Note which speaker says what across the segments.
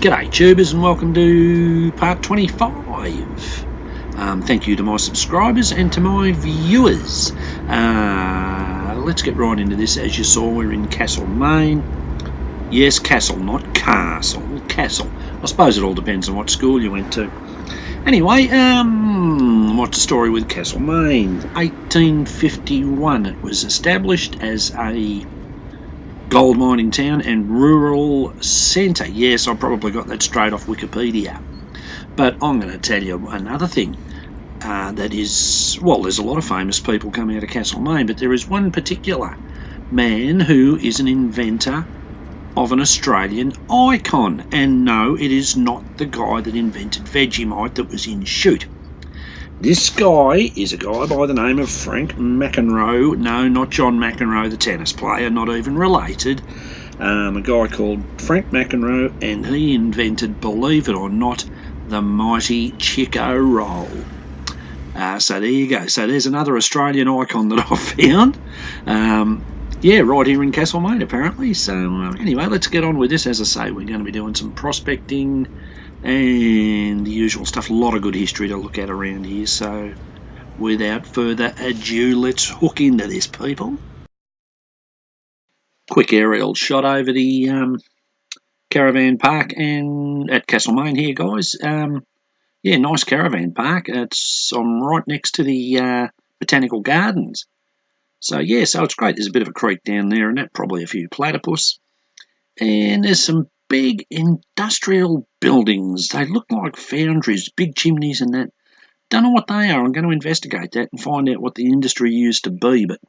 Speaker 1: G'day tubers and welcome to part 25. Thank you to my subscribers and to my viewers. Let's get right into this. As you saw, we're in Castlemaine. Yes, Castle, not Castle. Castle. I suppose it all depends on what school you went to. Anyway, what's the story with Castlemaine? 1851 it was established as a gold mining town and rural centre. Yes, I probably got that straight off Wikipedia. But I'm going to tell you another thing that is, well, there's a lot of famous people coming out of Castlemaine, but there is one particular man who is an inventor of an Australian icon. And no, it is not the guy that invented Vegemite that was in Shoot. This guy is a guy by the name of Frank McEnroe. No, not John McEnroe, the tennis player, not even related. A guy called Frank McEnroe, and he invented, believe it or not, the mighty Chico roll. So there you go. So there's another Australian icon that I've found. Yeah, right here in Castlemaine, apparently. So anyway, let's get on with this. As I say, we're going to be doing some prospecting and the usual stuff. A lot of good history to look at around here. So without further ado, let's hook into this, people. Quick aerial shot over the caravan park and at Castlemaine here, guys. Yeah, nice caravan park. I'm right next to the botanical gardens. So yeah, so it's great. There's a bit of a creek down there and that, probably a few platypus. And there's some big industrial buildings. They look like foundries, big chimneys and that. Don't know what they are. I'm going to investigate that and find out what the industry used to be. But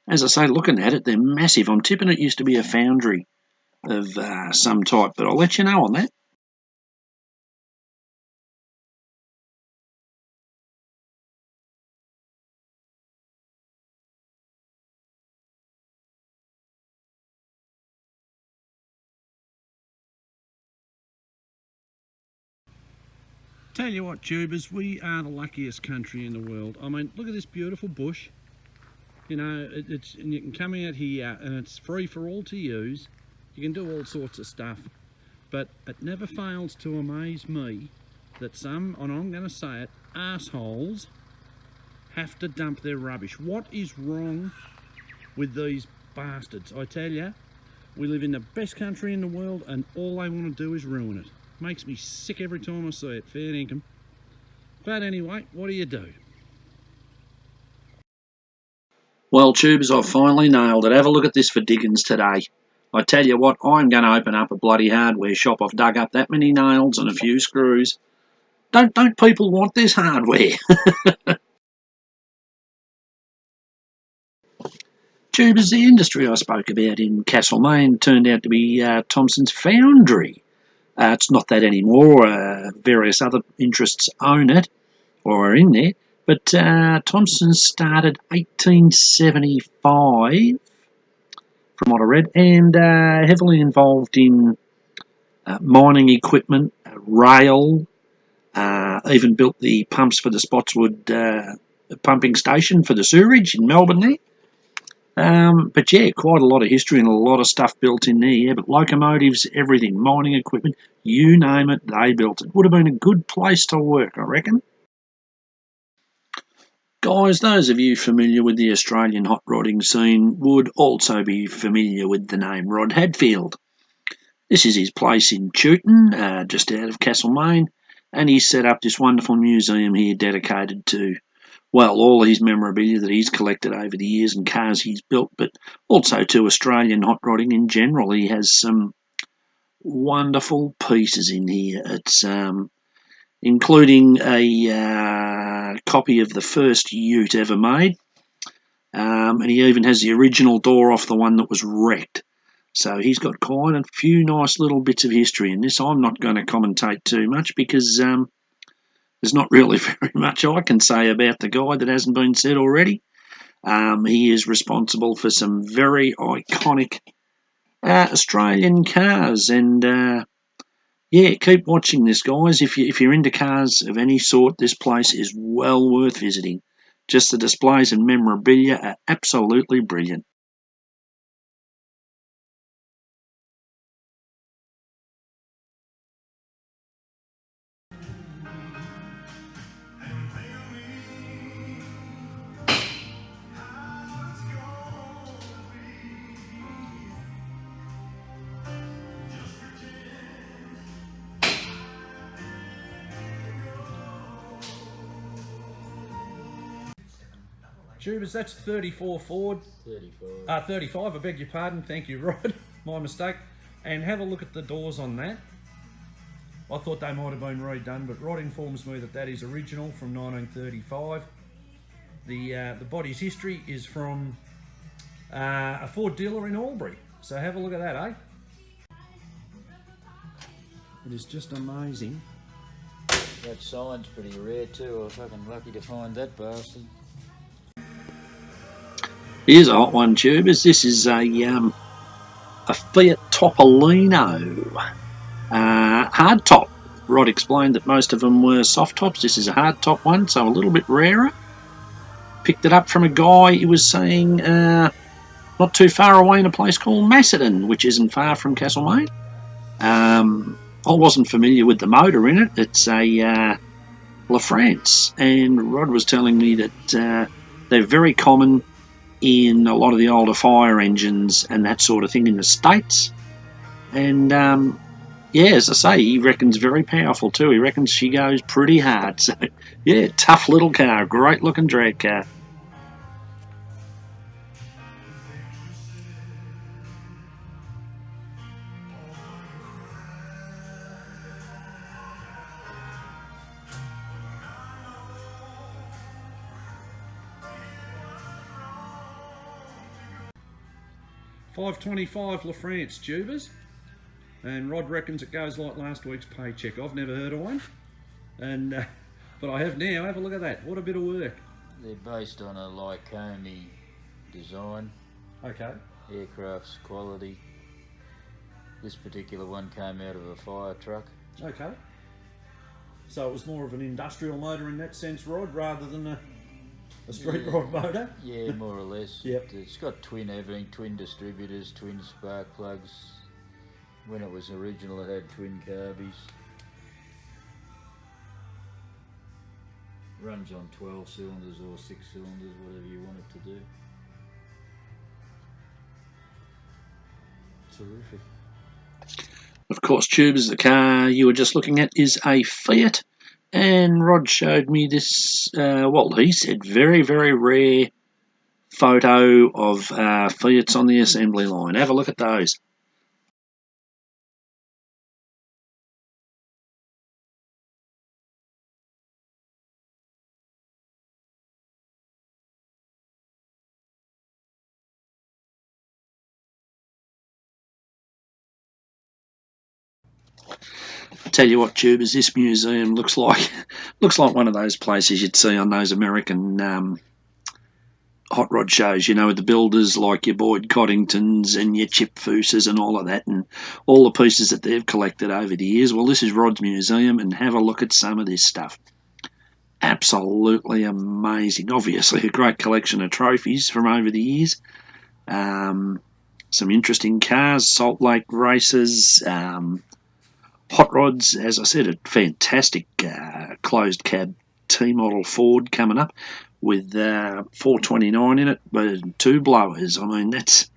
Speaker 1: as I say, looking at it, they're massive. I'm tipping it used to be a foundry of some type, but I'll let you know on that. Tell you what, tubers, we are the luckiest country in the world. I mean, look at this beautiful bush. You know, and you can come out here and it's free for all to use. You can do all sorts of stuff. But it never fails to amaze me that some, and I'm going to say it, assholes have to dump their rubbish. What is wrong with these bastards? I tell you, we live in the best country in the world and all they want to do is ruin it. Makes me sick every time I see it, fair dinkum. But anyway, what do you do? Well, tubers, I've finally nailed it. Have a look at this for diggings today. I tell you what, I'm going to open up a bloody hardware shop. I've dug up that many nails and a few screws. Don't people want this hardware? Tubers, the industry I spoke about in Castlemaine turned out to be Thompson's Foundry. It's not that anymore. Various other interests own it or are in there. But Thompson started 1875, from what I read, and heavily involved in mining equipment, rail, even built the pumps for the Spotswood pumping station for the sewerage in Melbourne there. But yeah, quite a lot of history and a lot of stuff built in there. Yeah, but locomotives, everything, mining equipment, you name it, they built it. Would have been a good place to work, I reckon. Guys, those of you familiar with the Australian hot rodding scene would also be familiar with the name Rod Hadfield. This is his place in Chewton, just out of Castlemaine, and he's set up this wonderful museum here dedicated to, well, all his memorabilia that he's collected over the years and cars he's built, but also to Australian hot rodding in general. He has some wonderful pieces in here. It's including a copy of the first ute ever made, and he even has the original door off the one that was wrecked. So he's got quite a few nice little bits of history in this. I'm not going to commentate too much because there's not really very much I can say about the guy that hasn't been said already. He is responsible for some very iconic Australian cars, and yeah, keep watching this, guys. If you're into cars of any sort, this place is well worth visiting. Just the displays and memorabilia are absolutely brilliant. Tubers, that's 34 Ford.
Speaker 2: 35.
Speaker 1: 35, I beg your pardon. Thank you, Rod. My mistake. And have a look at the doors on that. I thought they might have been redone, but Rod informs me that that is original from 1935. The body's history is from a Ford dealer in Albury. So have a look at that, eh? It is just amazing.
Speaker 2: That sign's pretty rare too. I was fucking lucky to find that bastard.
Speaker 1: Here's a hot one, Tubers. This is a Fiat Topolino hard top. Rod explained that most of them were soft tops. This is a hard top one, so a little bit rarer. Picked it up from a guy who was saying not too far away in a place called Macedon, which isn't far from Castlemaine. I wasn't familiar with the motor in it. It's a La France, and Rod was telling me that they're very common in a lot of the older fire engines and that sort of thing in the States. And yeah, as I say, he reckons very powerful too. He reckons she goes pretty hard. So yeah, tough little car, great looking drag car. $5.25 La France tubers, and Rod reckons it goes like last week's paycheck. I've never heard of one, and but I have now. Have a look at that. What a bit of work.
Speaker 2: They're based on a Lycoming design.
Speaker 1: Okay.
Speaker 2: Aircraft's quality. This particular one came out of a fire truck.
Speaker 1: Okay. So it was more of an industrial motor in that sense, Rod, rather than a street rod motor?
Speaker 2: Yeah, more or less.
Speaker 1: Yep.
Speaker 2: It's got twin everything, twin distributors, twin spark plugs. When it was original, it had twin carbies. Runs on 12 cylinders or 6 cylinders, whatever you want it to do. Terrific.
Speaker 1: Of course, Tubers, the car you were just looking at is a Fiat, and Rod showed me this, well, he said very, very rare photo of Fiats on the assembly line. Have a look at those. I tell you what, Tubers, this museum looks like one of those places you'd see on those American hot rod shows, you know, with the builders like your Boyd Coddingtons and your Chip Fooses and all of that, and all the pieces that they've collected over the years. Well, this is Rod's museum, and have a look at some of this stuff. Absolutely amazing. Obviously, a great collection of trophies from over the years. Some interesting cars, Salt Lake races, hot rods. As I said, a fantastic closed cab T-model Ford coming up with 429 in it, but 2 blowers. I mean, that's,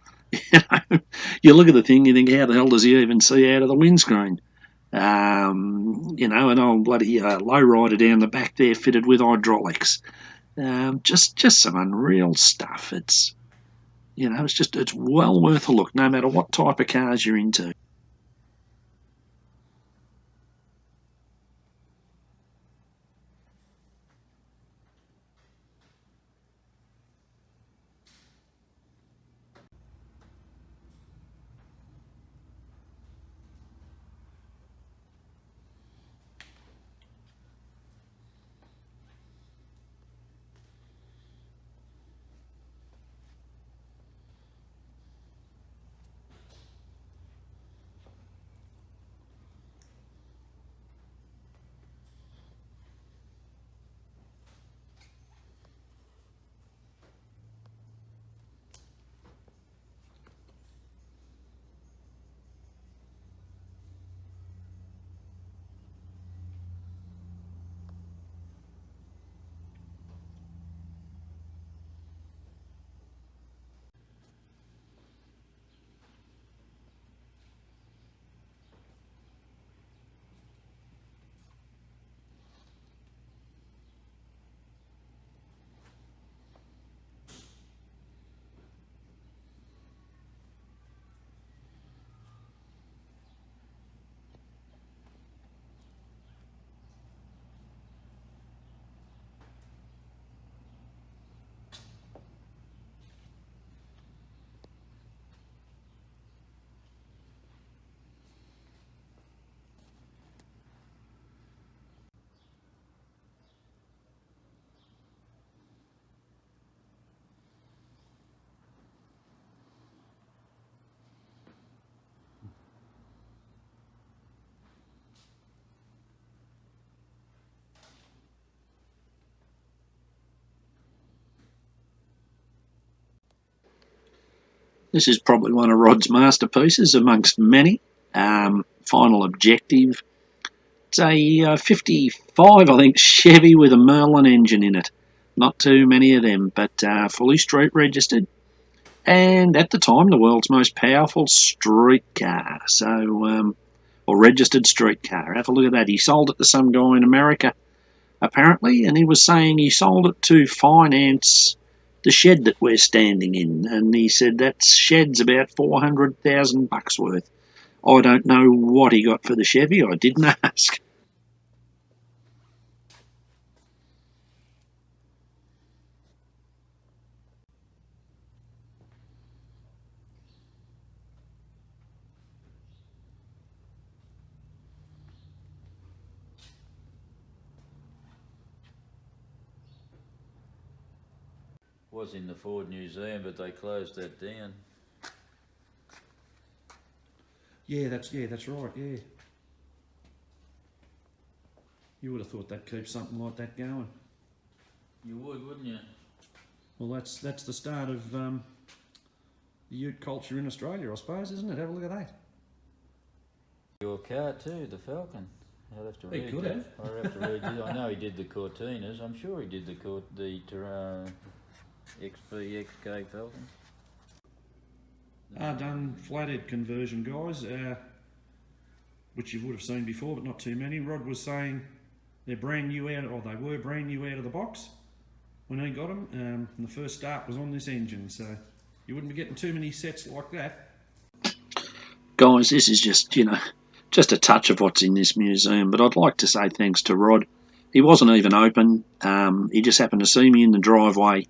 Speaker 1: you look at the thing, you think, how the hell does he even see out of the windscreen? An old bloody lowrider down the back there fitted with hydraulics. Just some unreal stuff. It's well worth a look, no matter what type of cars you're into. This is probably one of Rod's masterpieces amongst many. Final Objective. It's a 55, I think, Chevy with a Merlin engine in it. Not too many of them, but fully street registered. And at the time, the world's most powerful street car. Or registered street car. Have a look at that. He sold it to some guy in America, apparently, and he was saying he sold it to finance the shed that we're standing in. And he said that shed's about $400,000 worth. I don't know what he got for the Chevy. I didn't ask.
Speaker 2: Was in the Ford Museum, but they closed that down.
Speaker 3: Yeah, that's right. Yeah, you would have thought that keeps something like that going.
Speaker 2: You would, wouldn't you?
Speaker 3: Well, that's the start of the ute culture in Australia, I suppose, isn't it? Have a look at that.
Speaker 2: Your car too, the Falcon. I'll have to
Speaker 3: He
Speaker 2: read
Speaker 3: could
Speaker 2: that.
Speaker 3: have.
Speaker 2: I'll have to read it. I know he did the Cortinas. I'm sure he did the XP Falcon.
Speaker 3: Done flathead conversion, guys, which you would have seen before, but not too many. Rod was saying they're brand new out, or they were brand new out of the box when he got them. And the first start was on this engine, so you wouldn't be getting too many sets like that.
Speaker 1: Guys, this is just a touch of what's in this museum, but I'd like to say thanks to Rod. He wasn't even open. He just happened to see me in the driveway,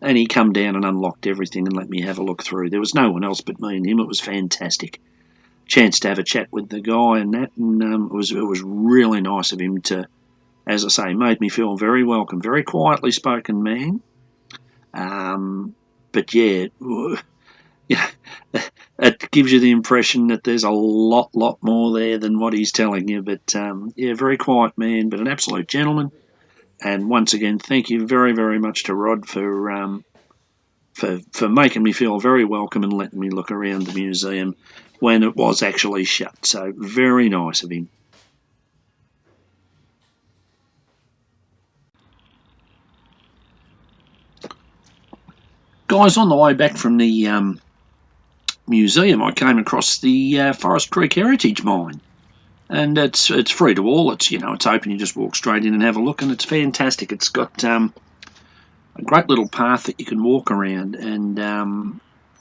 Speaker 1: and he come down and unlocked everything and let me have a look through. There was no one else but me and him. It was fantastic. Chance to have a chat with the guy and that, and it was really nice of him to, as I say, made me feel very welcome. Very quietly spoken man. But yeah, it gives you the impression that there's a lot more there than what he's telling you. But yeah, very quiet man, but an absolute gentleman. And once again, thank you very, very much to Rod for making me feel very welcome and letting me look around the museum when it was actually shut. So very nice of him. Guys, on the way back from the museum, I came across the Forest Creek Heritage Mine. And it's free to all. It's open. You just walk straight in and have a look, and it's fantastic. It's got a great little path that you can walk around, and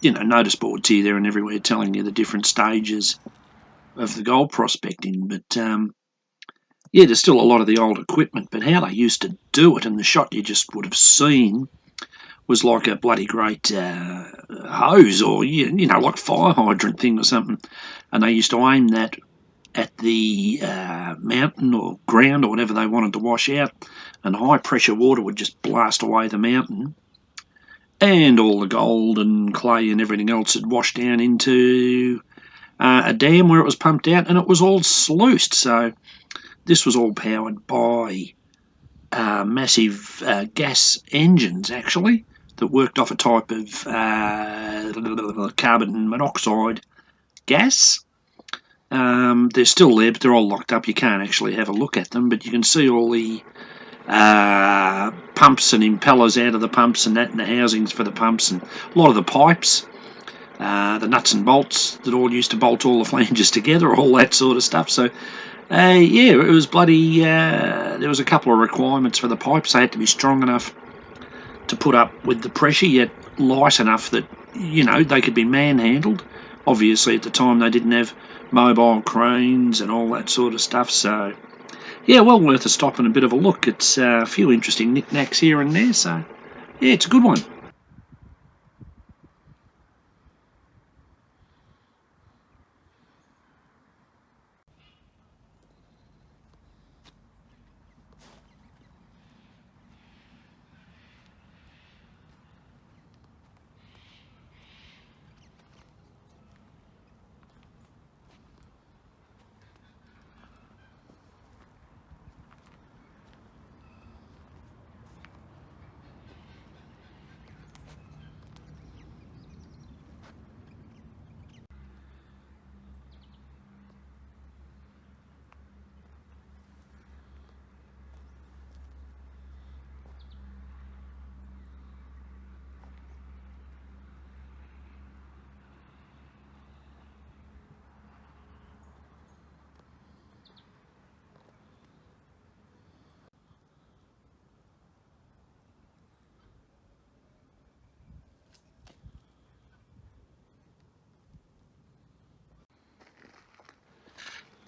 Speaker 1: notice boards here, there, and everywhere telling you the different stages of the gold prospecting. But yeah, there's still a lot of the old equipment. But how they used to do it, and the shot you just would have seen was like a bloody great hose, or like fire hydrant thing or something, and they used to aim that at the mountain or ground or whatever they wanted to wash out, and high pressure water would just blast away the mountain, and all the gold and clay and everything else had washed down into a dam where it was pumped out, and it was all sluiced. So this was all powered by massive gas engines, actually, that worked off a type of carbon monoxide gas. They're still there, but they're all locked up. You can't actually have a look at them, but you can see all the pumps and impellers out of the pumps and that, and the housings for the pumps, and a lot of the pipes, the nuts and bolts that all used to bolt all the flanges together, all that sort of stuff. So, yeah, it was bloody. There was a couple of requirements for the pipes. They had to be strong enough to put up with the pressure, yet light enough that they could be manhandled. Obviously, at the time they didn't have mobile cranes and all that sort of stuff. So, yeah, well worth a stop and a bit of a look. It's a few interesting knickknacks here and there. So, yeah, it's a good one.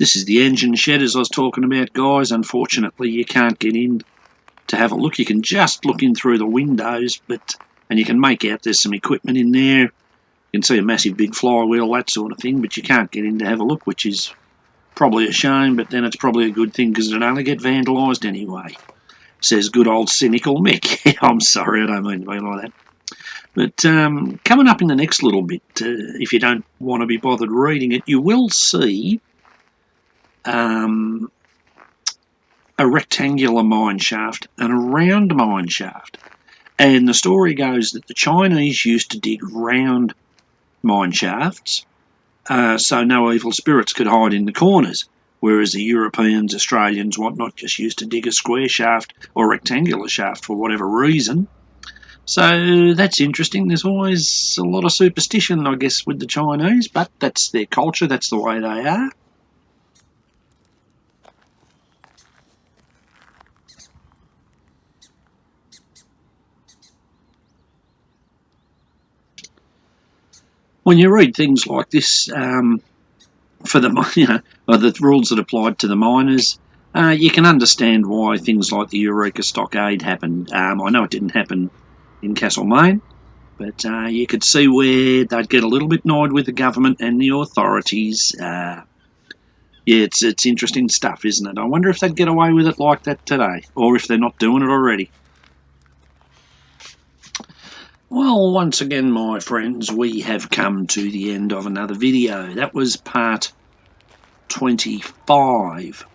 Speaker 1: This is the engine shed as I was talking about, guys. Unfortunately, you can't get in to have a look. You can just look in through the windows, and you can make out there's some equipment in there. You can see a massive big flywheel, that sort of thing, but you can't get in to have a look, which is probably a shame, but then it's probably a good thing because it'd only get vandalised anyway. Says good old cynical Mick. I'm sorry, I don't mean to be like that. But coming up in the next little bit, if you don't want to be bothered reading it, you will see a rectangular mine shaft and a round mine shaft. And the story goes that the Chinese used to dig round mine shafts so no evil spirits could hide in the corners, whereas the Europeans, Australians, whatnot, just used to dig a square shaft or rectangular shaft for whatever reason. So that's interesting. There's always a lot of superstition, I guess, with the Chinese, but that's their culture, that's the way they are. When you read things like this, for the the rules that applied to the miners, you can understand why things like the Eureka Stockade happened. I know it didn't happen in Castlemaine, but you could see where they'd get a little bit annoyed with the government and the authorities. Yeah, it's interesting stuff, isn't it? I wonder if they'd get away with it like that today, or if they're not doing it already. Well, once again, my friends, we have come to the end of another video. That was part 25.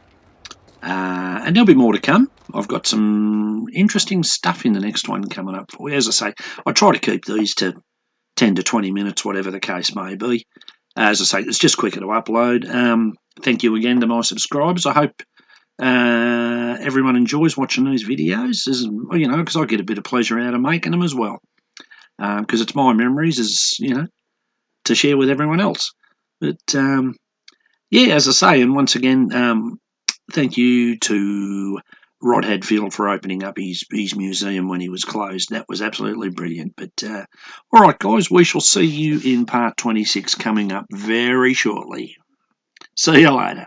Speaker 1: And there'll be more to come. I've got some interesting stuff in the next one coming up for you. As I say, I try to keep these to 10 to 20 minutes, whatever the case may be. As I say, it's just quicker to upload. Thank you again to my subscribers. I hope everyone enjoys watching these videos, because I get a bit of pleasure out of making them as well. Because it's my memories, to share with everyone else. But yeah, as I say, and once again, thank you to Rod Hadfield for opening up his museum when he was closed. That was absolutely brilliant. But all right, guys, we shall see you in part 26 coming up very shortly. See you later.